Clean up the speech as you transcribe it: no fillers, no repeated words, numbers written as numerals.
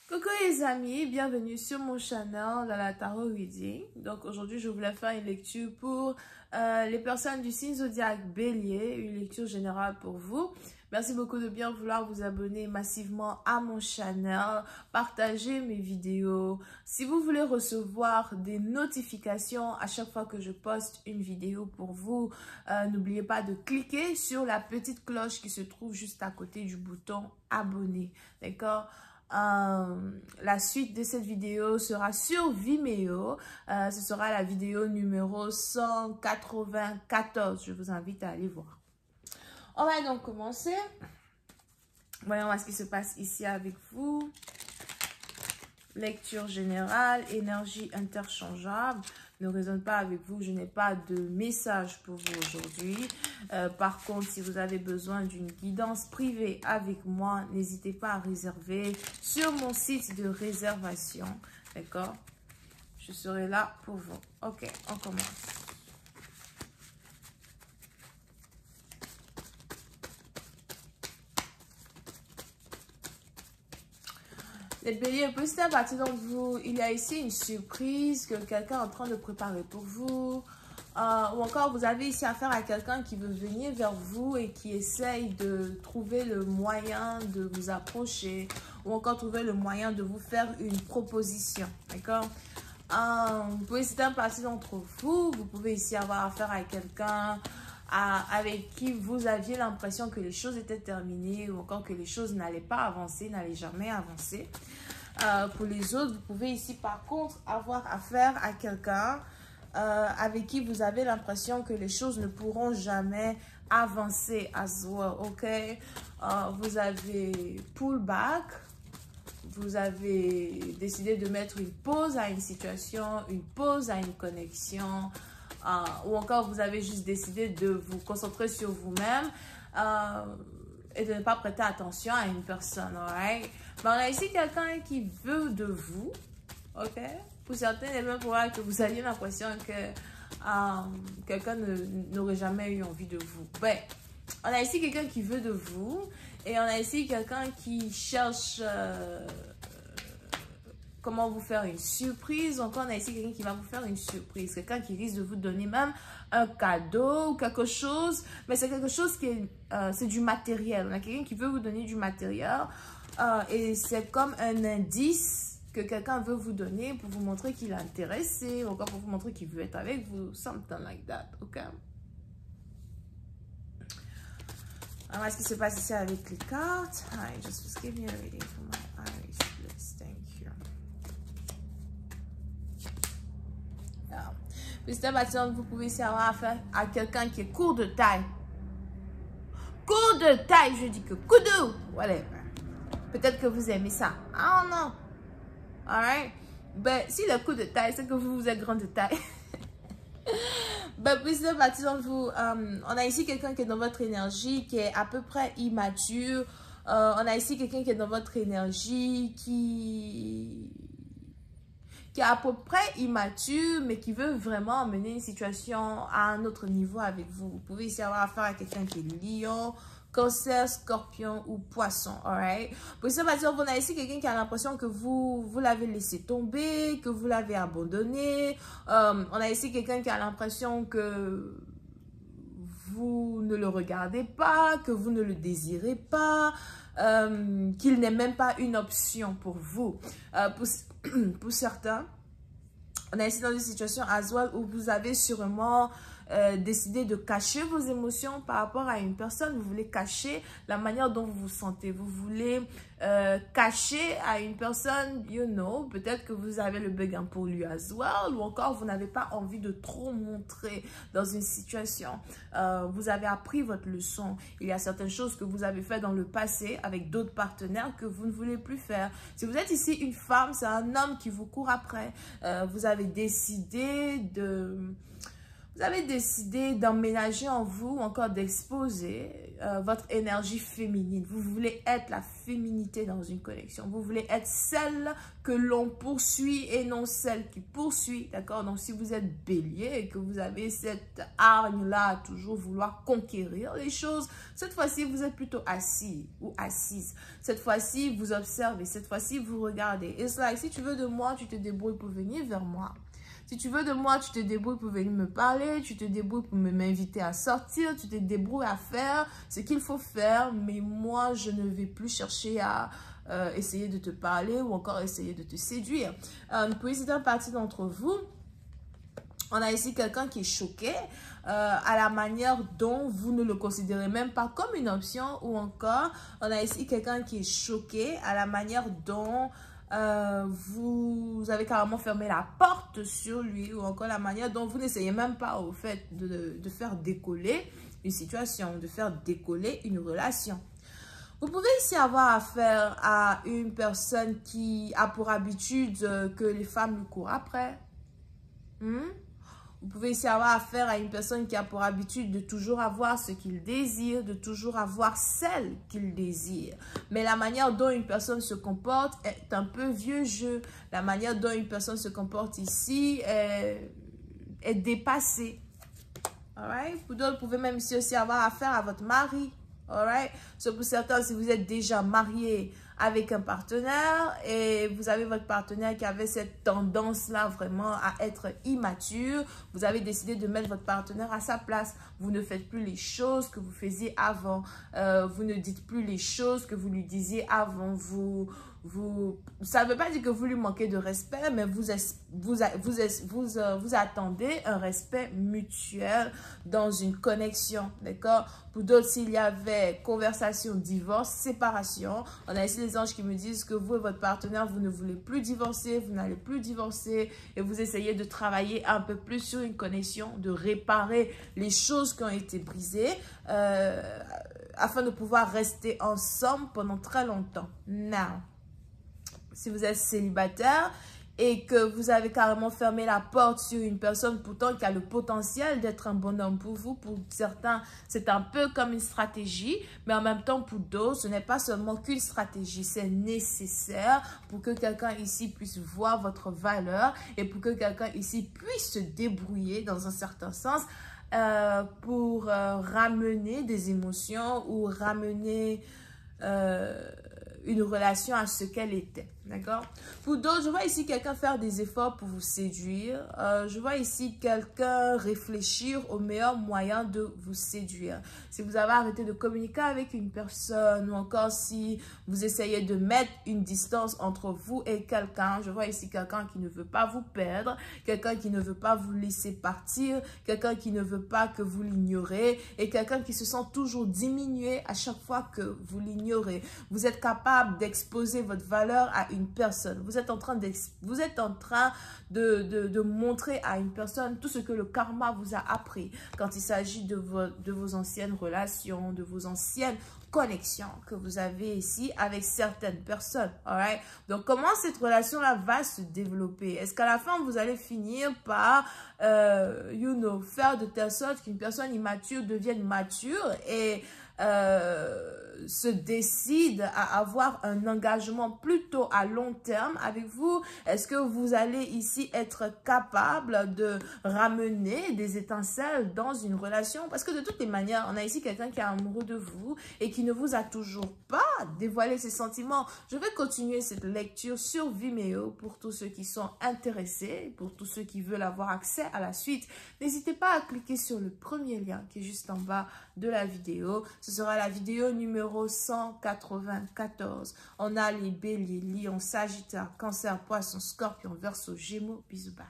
Coucou les amis, bienvenue sur mon channel dans la Tarot Reading. Donc aujourd'hui je voulais faire une lecture pour les personnes du signe zodiaque Bélier, une lecture générale pour vous. Merci beaucoup de bien vouloir vous abonner massivement à mon channel, partager mes vidéos. Si vous voulez recevoir des notifications à chaque fois que je poste une vidéo pour vous, n'oubliez pas de cliquer sur la petite cloche qui se trouve juste à côté du bouton abonner, d'accord? La suite de cette vidéo sera sur Vimeo. Ce sera la vidéo numéro 194. Je vous invite à aller voir. On va donc commencer. Voyons ce qui se passe ici avec vous. Lecture générale, énergie interchangeable. Ne raisonne pas avec vous, je n'ai pas de message pour vous aujourd'hui. Par contre, si vous avez besoin d'une guidance privée avec moi, n'hésitez pas à réserver sur mon site de réservation. D'accord? Je serai là pour vous. Ok, on commence. Les béliers, petit à partir d'entre vous, il y a ici une surprise que quelqu'un est en train de préparer pour vous. Ou encore, vous avez ici affaire à quelqu'un qui veut venir vers vous et qui essaye de trouver le moyen de vous approcher. Ou encore trouver le moyen de vous faire une proposition. D'accord? Vous pouvez, c'est un parti d'entre vous. Vous pouvez ici avoir affaire à quelqu'un avec qui vous aviez l'impression que les choses étaient terminées ou encore que les choses n'allaient pas avancer, n'allaient jamais avancer. Pour les autres, vous pouvez ici par contre avoir affaire à quelqu'un avec qui vous avez l'impression que les choses ne pourront jamais avancer as well, ok? Vous avez pull back, vous avez décidé de mettre une pause à une situation, une pause à une connexion, ou encore vous avez juste décidé de vous concentrer sur vous-même et de ne pas prêter attention à une personne, alright? Ben, on a ici quelqu'un qui veut de vous, ok? Pour certains, il est même probable que vous ayez l'impression que quelqu'un n'aurait jamais eu envie de vous. Ben, on a ici quelqu'un qui veut de vous et on a ici quelqu'un qui cherche comment vous faire une surprise. Encore, on a ici quelqu'un qui va vous faire une surprise. Quelqu'un qui risque de vous donner même un cadeau ou quelque chose. Mais c'est quelque chose qui est c'est du matériel. On a quelqu'un qui veut vous donner du matériel. Et c'est comme un indice que quelqu'un veut vous donner pour vous montrer qu'il est intéressé. Ou encore pour vous montrer qu'il veut être avec vous. Something like that. Ok? Alors, qu'est-ce qui se passe ici avec les cartes? Hi, just give me a reading for my eyes, please. Thank you. Petit à petit, vous pouvez ici avoir affaire à quelqu'un qui est court de taille. Court de taille, je dis que coudou. Whatever. Peut-être que vous aimez ça. Ah non. Alright. Ben, si le coup de taille, c'est que vous êtes grand de taille. Ben, petit à petit, vous, on a ici quelqu'un qui est dans votre énergie, qui est à peu près immature. On a ici quelqu'un qui est dans votre énergie, qui est à peu près immature, mais qui veut vraiment mener une situation à un autre niveau avec vous. Vous pouvez ici avoir affaire à quelqu'un qui est lion, cancer, scorpion ou poisson, alright? Pour ça, on a ici quelqu'un qui a l'impression que vous l'avez laissé tomber, que vous l'avez abandonné. On a ici quelqu'un qui a l'impression que vous ne le regardez pas, que vous ne le désirez pas, qu'il n'est même pas une option pour vous. Pour certains, on est ici dans une situation as well où vous avez sûrement décidé de cacher vos émotions par rapport à une personne. Vous voulez cacher la manière dont vous vous sentez. Vous voulez cacher à une personne, you know, peut-être que vous avez le béguin pour lui as well, ou encore vous n'avez pas envie de trop montrer dans une situation. Vous avez appris votre leçon. Il y a certaines choses que vous avez fait dans le passé avec d'autres partenaires que vous ne voulez plus faire. Si vous êtes ici une femme, c'est un homme qui vous court après. Vous avez décidé de Vous avez décidé d'emménager en vous, ou encore d'exposer votre énergie féminine. Vous voulez être la féminité dans une connexion. Vous voulez être celle que l'on poursuit et non celle qui poursuit. D'accord? Donc, si vous êtes bélier et que vous avez cette hargne-là à toujours vouloir conquérir les choses, cette fois-ci, vous êtes plutôt assis ou assise. Cette fois-ci, vous observez. Cette fois-ci, vous regardez. Et c'est like, si tu veux de moi, tu te débrouilles pour venir vers moi. Si tu veux de moi, tu te débrouilles pour venir me parler, tu te débrouilles pour m'inviter à sortir, tu te débrouilles à faire ce qu'il faut faire, mais moi, je ne vais plus chercher à essayer de te parler ou encore essayer de te séduire. Pour certaines parties d'entre vous, on a ici quelqu'un qui est choqué à la manière dont vous ne le considérez même pas comme une option, ou encore, on a ici quelqu'un qui est choqué à la manière dont vous avez carrément fermé la porte sur lui, ou encore la manière dont vous n'essayez même pas au fait de faire décoller une situation, de faire décoller une relation. Vous pouvez ici avoir affaire à une personne qui a pour habitude que les femmes lui courent après. Vous pouvez ici avoir affaire à une personne qui a pour habitude de toujours avoir ce qu'il désire, de toujours avoir celle qu'il désire. Mais la manière dont une personne se comporte est un peu vieux jeu. La manière dont une personne se comporte ici est dépassée. Alright? Pour d'autres, vous pouvez même ici aussi avoir affaire à votre mari. Alright? So, pour certains, si vous êtes déjà marié avec un partenaire et vous avez votre partenaire qui avait cette tendance-là vraiment à être immature, vous avez décidé de mettre votre partenaire à sa place. Vous ne faites plus les choses que vous faisiez avant. Vous ne dites plus les choses que vous lui disiez avant. Ça ne veut pas dire que vous lui manquez de respect, mais vous attendez un respect mutuel dans une connexion, d'accord? Pour d'autres, s'il y avait conversation, divorce, séparation, on a ici les anges qui me disent que vous et votre partenaire, vous ne voulez plus divorcer, vous n'allez plus divorcer et vous essayez de travailler un peu plus sur une connexion, de réparer les choses qui ont été brisées afin de pouvoir rester ensemble pendant très longtemps. Now, si vous êtes célibataire et que vous avez carrément fermé la porte sur une personne pourtant qui a le potentiel d'être un bonhomme pour vous, pour certains, c'est un peu comme une stratégie, mais en même temps pour d'autres, ce n'est pas seulement qu'une stratégie, c'est nécessaire pour que quelqu'un ici puisse voir votre valeur et pour que quelqu'un ici puisse se débrouiller dans un certain sens pour ramener des émotions ou ramener une relation à ce qu'elle était. D'accord? Pour d'autres, je vois ici quelqu'un faire des efforts pour vous séduire. Je vois ici quelqu'un réfléchir au meilleur moyen de vous séduire. Si vous avez arrêté de communiquer avec une personne ou encore si vous essayez de mettre une distance entre vous et quelqu'un, je vois ici quelqu'un qui ne veut pas vous perdre, quelqu'un qui ne veut pas vous laisser partir, quelqu'un qui ne veut pas que vous l'ignorez et quelqu'un qui se sent toujours diminué à chaque fois que vous l'ignorez. Vous êtes capable d'exposer votre valeur à une personne. Vous êtes en train de montrer à une personne tout ce que le karma vous a appris quand il s'agit de vos anciennes relations, de vos anciennes connexions que vous avez ici avec certaines personnes. Alright? Donc, comment cette relation-là va se développer? Est-ce qu'à la fin, vous allez finir par, faire de telle sorte qu'une personne immature devienne mature et se décide à avoir un engagement plutôt à long terme avec vous? Est-ce que vous allez ici être capable de ramener des étincelles dans une relation? Parce que de toutes les manières, on a ici quelqu'un qui est amoureux de vous et qui ne vous a toujours pas dévoilé ses sentiments. Je vais continuer cette lecture sur Vimeo pour tous ceux qui sont intéressés, pour tous ceux qui veulent avoir accès à la suite. N'hésitez pas à cliquer sur le premier lien qui est juste en bas de la vidéo. Ce sera la vidéo numéro 194. On a les béliers, lions, sagittaires, cancer, poisson, scorpion, verseau, gémeaux. Bisous, bye.